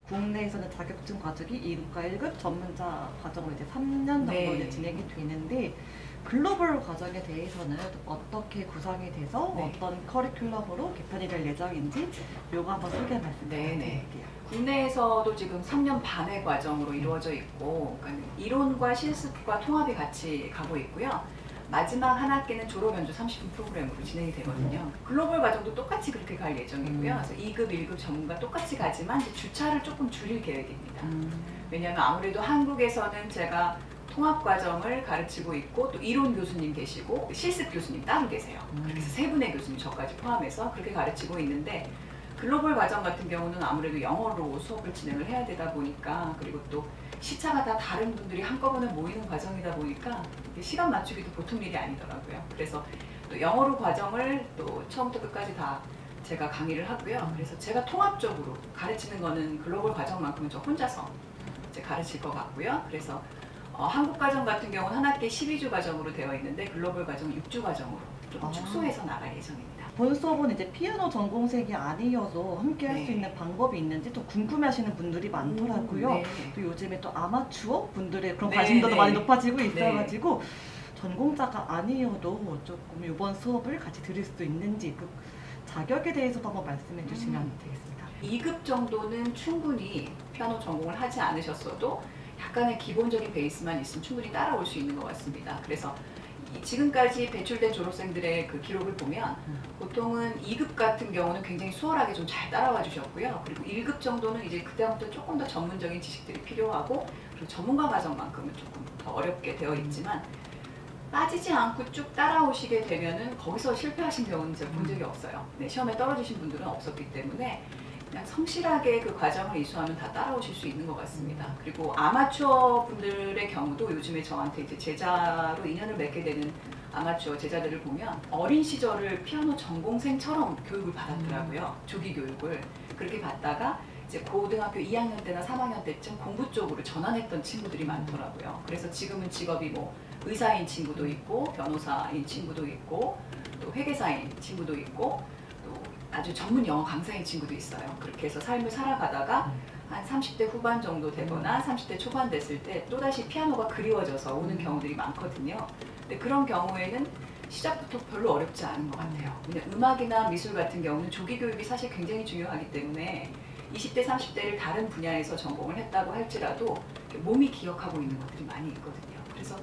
국내에서는 자격증 과정이 2급과 1급, 전문자 과정으로 이제 3년 정도 네. 이제 진행이 되는데 글로벌 과정에 대해서는 어떻게 구성이 돼서 네. 어떤 커리큘럼으로 개편이 될 예정인지 요거 한번 소개 말씀 네, 드릴게요. 국내에서도 지금 3년 반의 과정으로 이루어져 있고, 그러니까 이론과 실습과 통합이 같이 가고 있고요. 마지막 한 학기는 졸업 연주 30분 프로그램으로 진행이 되거든요. 글로벌 과정도 똑같이 그렇게 갈 예정이고요. 그래서 2급, 1급 전문가 똑같이 가지만 이제 주차를 조금 줄일 계획입니다. 왜냐하면 아무래도 한국에서는 제가 통합 과정을 가르치고 있고 또 이론 교수님 계시고 실습 교수님 따로 계세요. 그렇게 해서 세 분의 교수님 저까지 포함해서 그렇게 가르치고 있는데, 글로벌 과정 같은 경우는 아무래도 영어로 수업을 진행을 해야 되다 보니까, 그리고 또 시차가 다 다른 분들이 한꺼번에 모이는 과정이다 보니까 이게 시간 맞추기도 보통 일이 아니더라고요. 그래서 또 영어로 과정을 또 처음부터 끝까지 다 제가 강의를 하고요. 그래서 제가 통합적으로 가르치는 거는 글로벌 과정만큼은 저 혼자서 이제 가르칠 것 같고요. 그래서 한국 과정 같은 경우는 한 학기에 12주 과정으로 되어 있는데 글로벌 과정은 6주 과정으로 조금 축소해서 나갈 예정입니다. 본 수업은 이제 피아노 전공생이 아니어도 함께 할 수 네. 있는 방법이 있는지 또 궁금해하시는 분들이 많더라고요. 네. 또 요즘에 또 아마추어 분들의 그런 네, 관심도도 네. 많이 높아지고 네. 있어가지고 전공자가 아니어도 조금 이번 수업을 같이 들을 수 있는지 그 자격에 대해서도 한번 말씀해 주시면 되겠습니다. 2급 정도는 충분히 피아노 전공을 하지 않으셨어도 약간의 기본적인 베이스만 있으면 충분히 따라올 수 있는 것 같습니다. 그래서 지금까지 배출된 졸업생들의 그 기록을 보면 보통은 2급 같은 경우는 굉장히 수월하게 좀 잘 따라와 주셨고요. 그리고 1급 정도는 이제 그때부터 조금 더 전문적인 지식들이 필요하고, 그리고 전문가 과정만큼은 조금 더 어렵게 되어 있지만 빠지지 않고 쭉 따라오시게 되면은 거기서 실패하신 경우는 제가 본 적이 없어요. 네, 시험에 떨어지신 분들은 없었기 때문에 그냥 성실하게 그 과정을 이수하면 다 따라오실 수 있는 것 같습니다. 그리고 아마추어 분들의 경우도 요즘에 저한테 이제 제자로 인연을 맺게 되는 아마추어 제자들을 보면 어린 시절을 피아노 전공생처럼 교육을 받았더라고요. 조기 교육을. 그렇게 받다가 이제 고등학교 2학년 때나 3학년 때쯤 공부 쪽으로 전환했던 친구들이 많더라고요. 그래서 지금은 직업이 뭐 의사인 친구도 있고 변호사인 친구도 있고 또 회계사인 친구도 있고 또 아주 전문 영어 강사인 친구도 있어요. 그렇게 해서 삶을 살아가다가 한 30대 후반 정도 되거나 30대 초반 됐을 때 또다시 피아노가 그리워져서 오는 경우들이 많거든요. 근데 그런 경우에는 시작부터 별로 어렵지 않은 것 같아요. 그냥 음악이나 미술 같은 경우는 조기 교육이 사실 굉장히 중요하기 때문에 20대, 30대를 다른 분야에서 전공을 했다고 할지라도 몸이 기억하고 있는 것들이 많이 있거든요. 그래서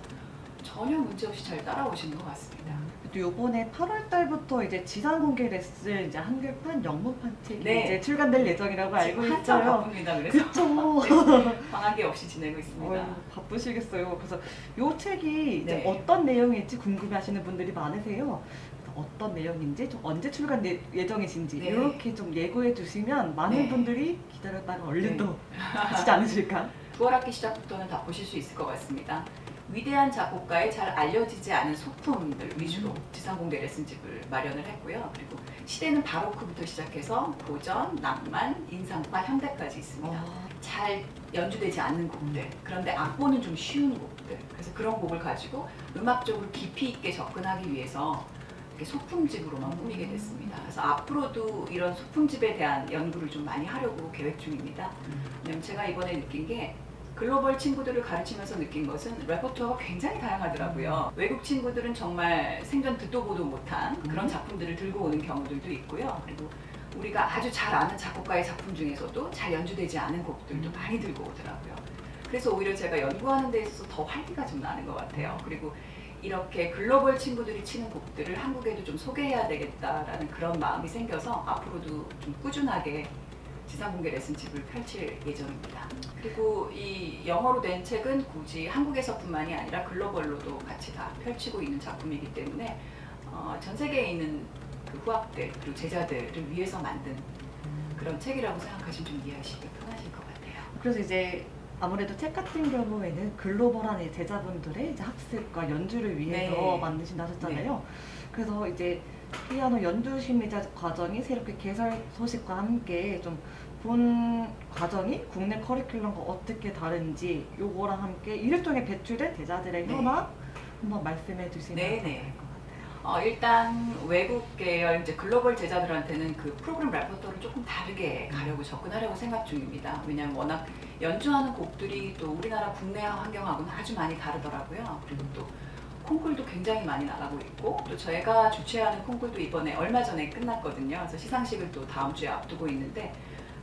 전혀 문제없이 잘 따라오시는 것 같습니다. 또 요번에 8월 달부터 이제 지상 공개 레슨 이제 한글판, 영문판 책이 네. 이제 출간될 예정이라고 알고 지금 한참 있어요. 바쁩니다. 그래서 그쵸. 네, 방학이 없이 지내고 있습니다. 바쁘시겠어요. 그래서 요 책이 이제 네. 어떤 내용일지 궁금해하시는 분들이 많으세요. 어떤 내용인지, 좀 언제 출간 예정이신지 네. 이렇게 좀 예고해 주시면 많은 네. 분들이 기다렸다가 얼른 네. 또 하시지 않으실까? 9월 학기 시작부터는 다 보실 수 있을 것 같습니다. 위대한 작곡가의 잘 알려지지 않은 소품들 위주로 지상공개 레슨집을 마련을 했고요. 그리고 시대는 바로크부터 시작해서 고전, 낭만, 인상파, 현대까지 있습니다. 잘 연주되지 않는 곡들, 그런데 악보는 좀 쉬운 곡들, 그래서 그런 곡을 가지고 음악적으로 깊이 있게 접근하기 위해서 이렇게 소품집으로만 꾸미게 됐습니다. 그래서 앞으로도 이런 소품집에 대한 연구를 좀 많이 하려고 계획 중입니다. 왜냐면 제가 이번에 느낀 게 글로벌 친구들을 가르치면서 느낀 것은 레퍼토어가 굉장히 다양하더라고요. 외국 친구들은 정말 생전 듣도 보도 못한 그런 작품들을 들고 오는 경우들도 있고요. 그리고 우리가 아주 잘 아는 작곡가의 작품 중에서도 잘 연주되지 않은 곡들도 많이 들고 오더라고요. 그래서 오히려 제가 연구하는 데 있어서 더 활기가 좀 나는 것 같아요. 그리고 이렇게 글로벌 친구들이 치는 곡들을 한국에도 좀 소개해야 되겠다라는 그런 마음이 생겨서 앞으로도 좀 꾸준하게 지상공개 레슨집을 펼칠 예정입니다. 그리고 이 영어로 된 책은 굳이 한국에서뿐만이 아니라 글로벌로도 같이 다 펼치고 있는 작품이기 때문에 전 세계에 있는 그 후학들 그리고 제자들을 위해서 만든 그런 책이라고 생각하시면 좀 이해하시기 편하실 것 같아요. 그래서 이제 아무래도 책 같은 경우에는 글로벌한 제자분들의 이제 학습과 연주를 위해서 네. 만드신다 하셨잖아요. 그래서 이제 피아노 연주 심리자 과정이 새롭게 개설 소식과 함께 좀 본 과정이 국내 커리큘럼과 어떻게 다른지 요거랑 함께 1일 동에 배출된 제자들의 현황 한번 말씀해 주시면 될 것 같아요. 일단 외국 계열 이제 글로벌 제자들한테는 그 프로그램 레퍼토를 조금 다르게 가려고 접근하려고 생각 중입니다. 왜냐하면 워낙 연주하는 곡들이 또 우리나라 국내 환경하고는 아주 많이 다르더라고요. 그리고 또 콩쿨도 굉장히 많이 나가고 있고, 또 저희가 주최하는 콩쿨도 이번에 얼마 전에 끝났거든요. 그래서 시상식을 또 다음 주에 앞두고 있는데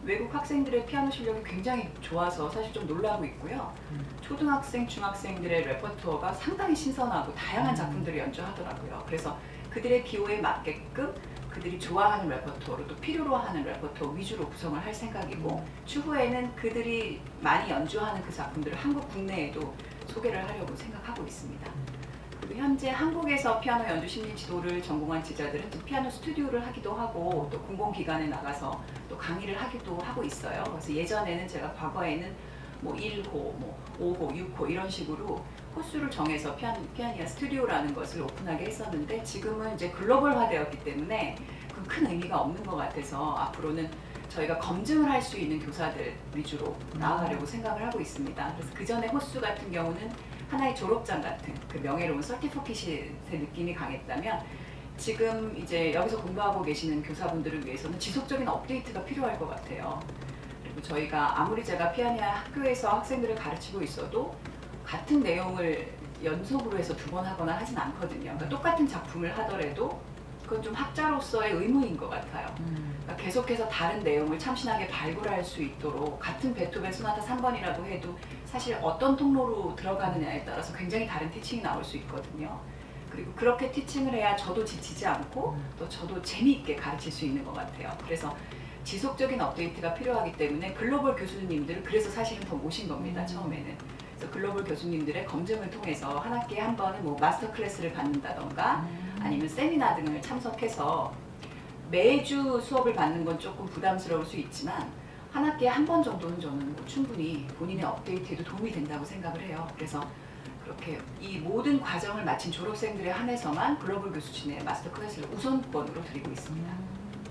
외국 학생들의 피아노 실력이 굉장히 좋아서 사실 좀 놀라고 있고요. 초등학생, 중학생들의 레퍼토어가 상당히 신선하고 다양한 작품들을 연주하더라고요. 그래서 그들의 기호에 맞게끔 그들이 좋아하는 레퍼토어로 또 필요로 하는 레퍼토어 위주로 구성을 할 생각이고, 추후에는 그들이 많이 연주하는 그 작품들을 한국 국내에도 소개를 하려고 생각하고 있습니다. 그리고 현재 한국에서 피아노 연주 심리 지도를 전공한 제자들은 피아노 스튜디오를 하기도 하고 또 공공기관에 나가서 또 강의를 하기도 하고 있어요. 그래서 예전에는 제가 과거에는 뭐 1호, 뭐 5호, 6호 이런 식으로 코스를 정해서 피아니아 스튜디오라는 것을 오픈하게 했었는데, 지금은 이제 글로벌화되었기 때문에 그 큰 의미가 없는 것 같아서 앞으로는 저희가 검증을 할 수 있는 교사들 위주로 나아가려고 생각을 하고 있습니다. 그래서 그 전에 호수 같은 경우는 하나의 졸업장 같은 그 명예로운 서티피킷의 느낌이 강했다면, 지금 이제 여기서 공부하고 계시는 교사분들을 위해서는 지속적인 업데이트가 필요할 것 같아요. 그리고 저희가 아무리 제가 피아니아 학교에서 학생들을 가르치고 있어도 같은 내용을 연속으로 해서 2번 하거나 하진 않거든요. 그러니까 똑같은 작품을 하더라도 그건 좀 학자로서의 의무인 것 같아요. 그러니까 계속해서 다른 내용을 참신하게 발굴할 수 있도록, 같은 베토벤 소나타 3번이라도 해도 사실 어떤 통로로 들어가느냐에 따라서 굉장히 다른 티칭이 나올 수 있거든요. 그리고 그렇게 티칭을 해야 저도 지치지 않고 또 저도 재미있게 가르칠 수 있는 것 같아요. 그래서 지속적인 업데이트가 필요하기 때문에 글로벌 교수님들을 그래서 사실은 더 모신 겁니다. 처음에는. 그래서 글로벌 교수님들의 검증을 통해서 한 학기에 한 번은 뭐 마스터 클래스를 받는다던가 아니면 세미나 등을 참석해서 매주 수업을 받는 건 조금 부담스러울 수 있지만 한 학기에 한 번 정도는 저는 뭐 충분히 본인의 업데이트에도 도움이 된다고 생각을 해요. 그래서 그렇게 이 모든 과정을 마친 졸업생들에 한해서만 글로벌 교수진의 마스터 클래스를 우선권으로 드리고 있습니다.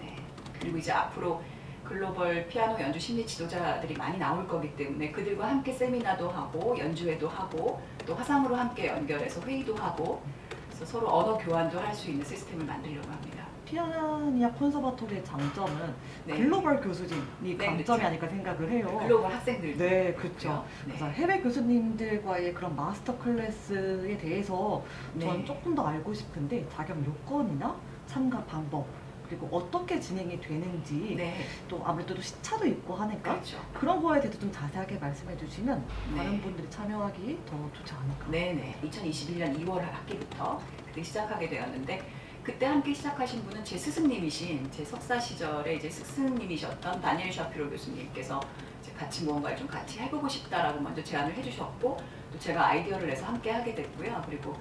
네. 그리고 이제 앞으로 글로벌 피아노 연주 심리 지도자들이 많이 나올 거기 때문에 그들과 함께 세미나도 하고 연주회도 하고 또 화상으로 함께 연결해서 회의도 하고, 그래서 서로 언어 교환도 할 수 있는 시스템을 만들려고 합니다. 피아니아 콘서바토리의 장점은 네. 글로벌 교수진이 네, 강점이 그렇죠. 아닐까 생각을 해요. 글로벌 학생들. 네, 그렇죠. 네. 그래서 해외 교수님들과의 그런 마스터 클래스에 대해서 전 네. 조금 더 알고 싶은데, 자격 요건이나 참가 방법, 그리고 어떻게 진행이 되는지, 네. 또 아무래도 또 시차도 있고 하니까 그렇죠. 그런 거에 대해서 좀 자세하게 말씀해 주시면 네. 다른 분들이 참여하기 더 좋지 않을까. 네네. 2021년 2월 학기부터 그때 시작하게 되었는데, 그때 함께 시작하신 분은 제 스승님이신, 제 석사 시절에 이제 스승님이셨던 다니엘 샤피로 교수님께서 이제 같이 무언가를 좀 같이 해보고 싶다라고 먼저 제안을 해주셨고, 또 제가 아이디어를 내서 함께 하게 됐고요. 그리고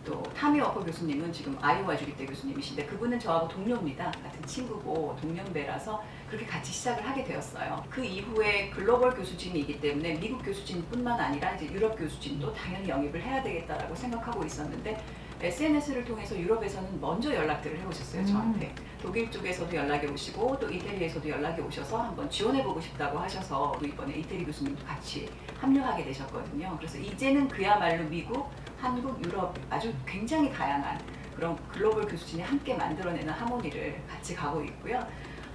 또 타미 워커 교수님은 지금 아이오와 주립대 교수님이신데, 그분은 저하고 동료입니다. 같은 친구고 동년배라서 그렇게 같이 시작을 하게 되었어요. 그 이후에 글로벌 교수진이기 때문에 미국 교수진뿐만 아니라 이제 유럽 교수진도 당연히 영입을 해야 되겠다라고 생각하고 있었는데, SNS를 통해서 유럽에서는 먼저 연락들을 해오셨어요, 저한테. 독일 쪽에서도 연락이 오시고 또 이태리에서도 연락이 오셔서 한번 지원해보고 싶다고 하셔서 또 이번에 이태리 교수님도 같이 합류하게 되셨거든요. 그래서 이제는 그야말로 미국, 한국, 유럽 아주 굉장히 다양한 그런 글로벌 교수진이 함께 만들어내는 하모니를 같이 가고 있고요.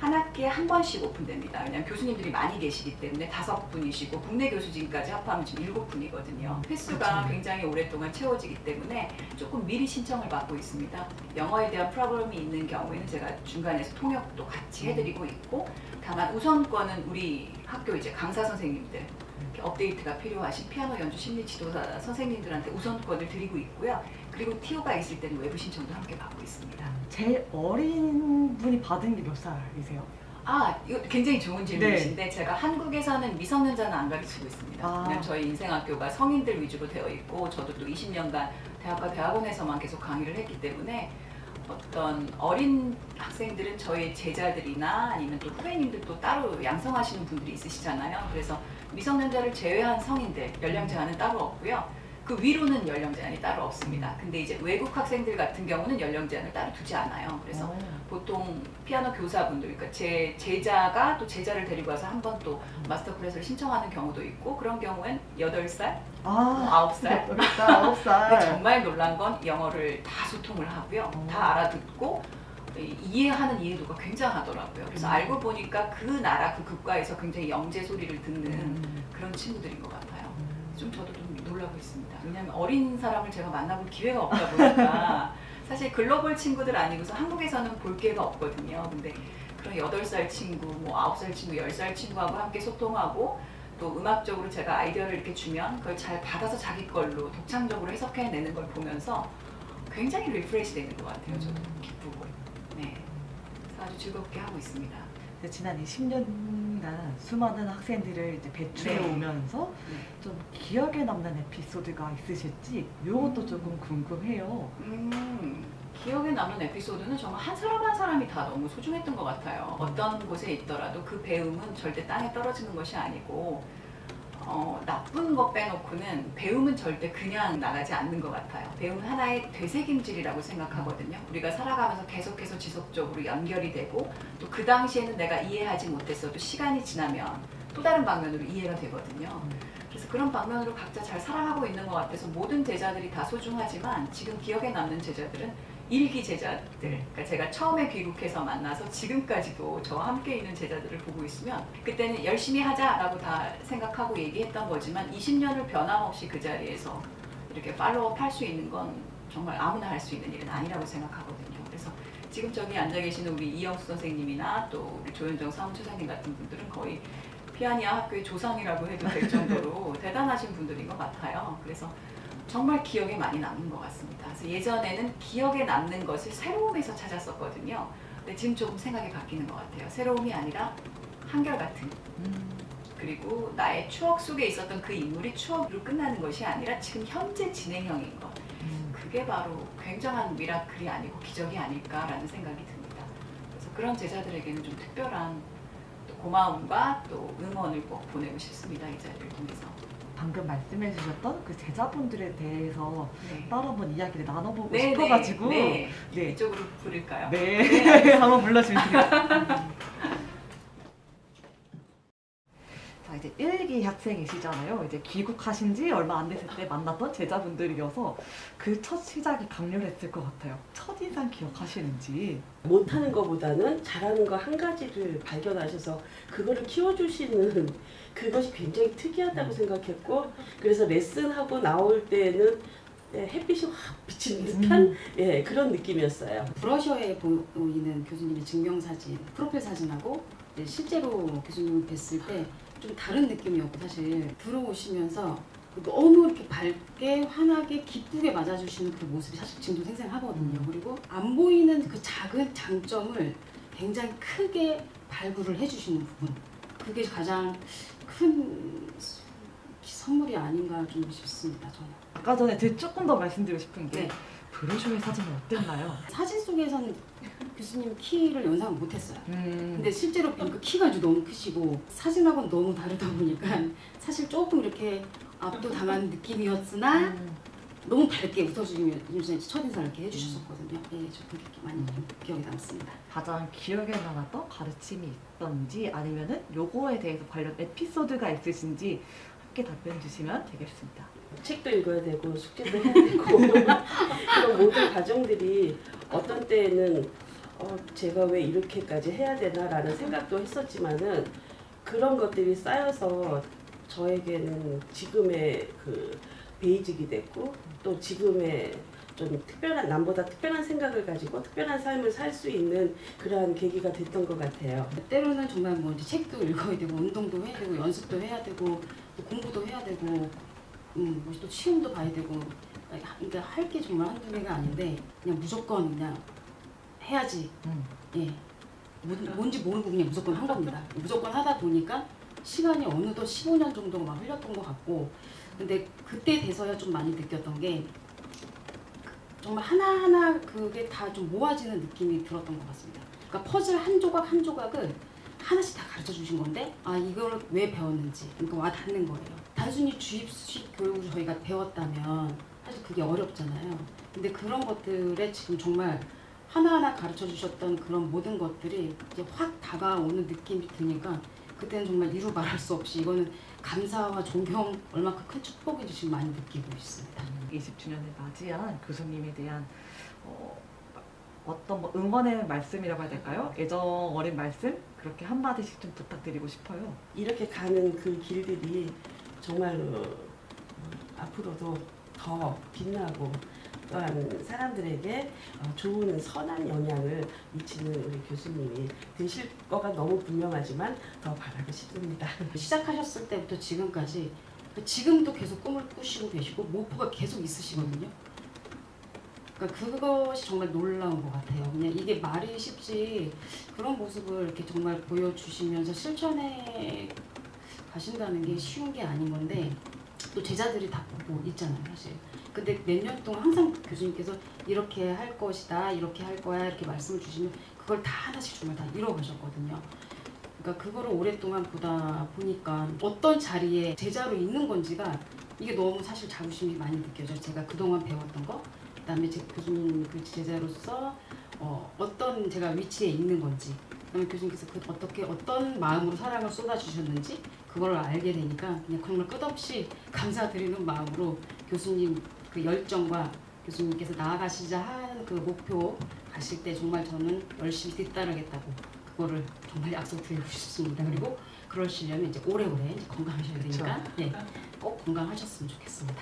한 학기에 한 번씩 오픈됩니다. 왜냐하면 교수님들이 많이 계시기 때문에 5분이시고 국내 교수진까지 합하면 지금 7분이거든요. 횟수가 굉장히 오랫동안 채워지기 때문에 조금 미리 신청을 받고 있습니다. 영어에 대한 프로그램이 있는 경우에는 제가 중간에서 통역도 같이 해드리고 있고, 다만 우선권은 우리 학교 이제 강사 선생님들, 업데이트가 필요하신 피아노 연주 심리 지도사 선생님들한테 우선권을 드리고 있고요. 그리고 TO가 있을 때는 외부 신청도 함께 받고 있습니다. 제일 어린 분이 받은 게 몇 살이세요? 이거 굉장히 좋은 질문이신데, 제가 한국에서는 미성년자는 안 가르치고 있습니다. 왜냐면 저희 인생학교가 성인들 위주로 되어 있고, 저도 또 20년간 대학과 대학원에서만 계속 강의를 했기 때문에 어떤 어린 학생들은 저희 제자들이나 아니면 또 후배님들도 따로 양성하시는 분들이 있으시잖아요. 그래서 미성년자를 제외한 성인들 연령 제한은 따로 없고요. 그 위로는 연령 제한이 따로 없습니다. 근데 이제 외국 학생들 같은 경우는 연령 제한을 따로 두지 않아요. 그래서 보통 피아노 교사분들, 그러니까 제 제자가 또 제자를 데리고 와서 한 번 또 마스터 클래스를 신청하는 경우도 있고, 그런 경우엔 8살, 9살. 근데 9살. 정말 놀란 건 영어를 다 소통을 하고요. 다 알아듣고 이해하는 이해도가 굉장하더라고요. 그래서 알고 보니까 그 나라 그 국가에서 굉장히 영재 소리를 듣는 그런 친구들인 것 같아요. 좀 저도 좀 놀라고 있습니다. 왜냐하면 어린 사람을 제가 만나볼 기회가 없다 보니까 사실 글로벌 친구들 아니고서 한국에서는 볼 기회가 없거든요. 근데 그런 8살 친구, 뭐 9살 친구, 10살 친구하고 함께 소통하고 또 음악적으로 제가 아이디어를 이렇게 주면 그걸 잘 받아서 자기 걸로 독창적으로 해석해내는 걸 보면서 굉장히 리프레시 되는 것 같아요. 저도 기쁘고. 네. 그래서 아주 즐겁게 하고 있습니다. 지난 20년간 수많은 학생들을 이제 배출해 네. 오면서 좀 기억에 남는 에피소드가 있으실지 이것도 조금 궁금해요. 기억에 남는 에피소드는 정말 한 사람 한 사람이 다 너무 소중했던 것 같아요. 어떤 곳에 있더라도 그 배움은 절대 땅에 떨어지는 것이 아니고 나쁜 것 빼놓고는 배움은 절대 그냥 나가지 않는 것 같아요. 배움은 하나의 되새김질이라고 생각하거든요. 우리가 살아가면서 계속해서 지속적으로 연결이 되고 또 그 당시에는 내가 이해하지 못했어도 시간이 지나면 또 다른 방면으로 이해가 되거든요. 그래서 그런 방면으로 각자 잘 살아가고 있는 것 같아서 모든 제자들이 다 소중하지만 지금 기억에 남는 제자들은 일기 제자들, 그러니까 제가 처음에 귀국해서 만나서 지금까지도 저와 함께 있는 제자들을 보고 있으면 그때는 열심히 하자라고 다 생각하고 얘기했던 거지만 20년을 변함없이 그 자리에서 이렇게 팔로우업 할 수 있는 건 정말 아무나 할 수 있는 일은 아니라고 생각하거든요. 그래서 지금 저기 앉아 계시는 우리 이영수 선생님이나 또 우리 조현정 사무처장님 같은 분들은 거의 피아니아 학교의 조상이라고 해도 될 정도로 대단하신 분들인 것 같아요. 그래서 정말 기억에 많이 남는 것 같습니다. 그래서 예전에는 기억에 남는 것을 새로움에서 찾았었거든요. 근데 지금 조금 생각이 바뀌는 것 같아요. 새로움이 아니라 한결같은. 그리고 나의 추억 속에 있었던 그 인물이 추억으로 끝나는 것이 아니라 지금 현재 진행형인 것. 그게 바로 굉장한 미라클이 아니고 기적이 아닐까라는 생각이 듭니다. 그래서 그런 제자들에게는 좀 특별한 또 고마움과 또 응원을 꼭 보내고 싶습니다. 이 자리를 통해서. 방금 말씀해 주셨던 그 제자분들에 대해서 네. 따로 한번 이야기를 나눠보고 네, 싶어가지고 네. 네. 이쪽으로 부를까요? 네. 한번 불러주세요. 자, 이제 1기 학생이시잖아요. 이제 귀국하신 지 얼마 안 됐을 때 만났던 제자분들이어서 그 첫 시작이 강렬했을 것 같아요. 첫인상 기억하시는지. 못하는 것보다는 잘하는 거 한 가지를 발견하셔서 그거를 키워주시는 그것이 굉장히 특이하다고 생각했고, 그래서 레슨하고 나올 때는 햇빛이 확 비치는 듯한 그런 느낌이었어요. 브러셔에 보이는 교수님의 증명사진, 프로필 사진하고 실제로 교수님을 뵀을 때 좀 다른 느낌이었고, 사실 들어오시면서 너무 이렇게 밝게 환하게 기쁘게 맞아주시는 그 모습이 사실 지금도 생생하거든요. 그리고 안 보이는 그 작은 장점을 굉장히 크게 발굴을 해주시는 부분, 그게 가장 큰 선물이 아닌가 좀 싶습니다. 저는. 아까 전에 제가 조금 더 말씀드리고 싶은 게 네. 브로셔의 사진은 어땠나요? 사진 속에서는 교수님 키를 연상을 못했어요. 근데 실제로 뵌 그 키가 아주 너무 크시고 사진하고는 너무 다르다 보니까 사실 조금 이렇게 압도당한 느낌이었으나 너무 밝게 웃어주시면서 첫인사를 이렇게 해주셨었거든요. 예, 저 그게 많이 기억에 남습니다. 가장 기억에 남았던 가르침이 있던지 아니면은 요거에 대해서 관련 에피소드가 있으신지 함께 답변 주시면 되겠습니다. 책도 읽어야 되고 숙제도 해야 되고 그런 모든 과정들이 어떤 때는 제가 왜 이렇게까지 해야 되나라는 생각도 했었지만은 그런 것들이 쌓여서 저에게는 지금의 그 베이직이 됐고 또 지금의 좀 특별한, 남보다 특별한 생각을 가지고 특별한 삶을 살 수 있는 그러한 계기가 됐던 것 같아요. 때로는 정말 뭐 이제 책도 읽어야 되고 운동도 해야 되고 연습도 해야 되고 또 공부도 해야 되고 뭐 또 시험도 봐야 되고, 그러니까 할 게 정말 한두 개가 아닌데 그냥 무조건 그냥 해야지. 예. 뭔지 모르고 그냥 무조건 한 겁니다. 무조건 하다 보니까 시간이 어느덧 15년 정도가 막 흘렸던 것 같고, 근데 그때 돼서야 좀 많이 느꼈던 게 정말 하나하나 그게 다 좀 모아지는 느낌이 들었던 것 같습니다. 그러니까 퍼즐 한 조각 한 조각을 하나씩 다 가르쳐 주신 건데, 아, 이걸 왜 배웠는지, 그러니까 와 닿는 거예요. 단순히 주입식 교육을 저희가 배웠다면 사실 그게 어렵잖아요. 근데 그런 것들에 지금 정말 하나하나 가르쳐 주셨던 그런 모든 것들이 이제 확 다가오는 느낌이 드니까 그때는 정말 이루 말할 수 없이 이거는 감사와 존경 얼마큼 큰 축복인지 지금 많이 느끼고 있습니다. 20주년을 맞이한 교수님에 대한 어떤 뭐 응원의 말씀이라고 해야 될까요? 애정 어린 말씀? 그렇게 한마디씩 좀 부탁드리고 싶어요. 이렇게 가는 그 길들이 정말로 앞으로도 더 빛나고 또한 사람들에게 좋은 선한 영향을 미치는 우리 교수님이 되실 거가 너무 분명하지만 더 바라고 싶습니다. 시작하셨을 때부터 지금까지 지금도 계속 꿈을 꾸시고 계시고 목표가 계속 있으시거든요. 그러니까 그것이 정말 놀라운 것 같아요. 그냥 이게 말이 쉽지 그런 모습을 이렇게 정말 보여주시면서 실천해 가신다는 게 쉬운 게 아닌 건데 또 제자들이 다 보고 있잖아요, 사실. 근데 몇 년 동안 항상 교수님께서 이렇게 할 것이다, 이렇게 할 거야 이렇게 말씀을 주시면 그걸 다 하나씩 정말 다 이뤄가셨거든요. 그러니까 그거를 오랫동안 보다 보니까 어떤 자리에 제자로 있는 건지가 이게 너무 사실 자부심이 많이 느껴져요. 제가 그동안 배웠던 거, 그다음에 제 교수님 그 제자로서 어떤 제가 위치에 있는 건지, 그다음에 교수님께서 어떻게 어떤 마음으로 사랑을 쏟아주셨는지 그걸 알게 되니까 그냥 정말 끝없이 감사드리는 마음으로 교수님 그 열정과 교수님께서 나아가시자 하는 그 목표 가실 때 정말 저는 열심히 뒤따르겠다고 그거를 정말 약속드리고 싶습니다. 그리고 그러시려면 이제 오래오래 이제 건강하셔야 되니까 꼭 건강하셨으면 좋겠습니다.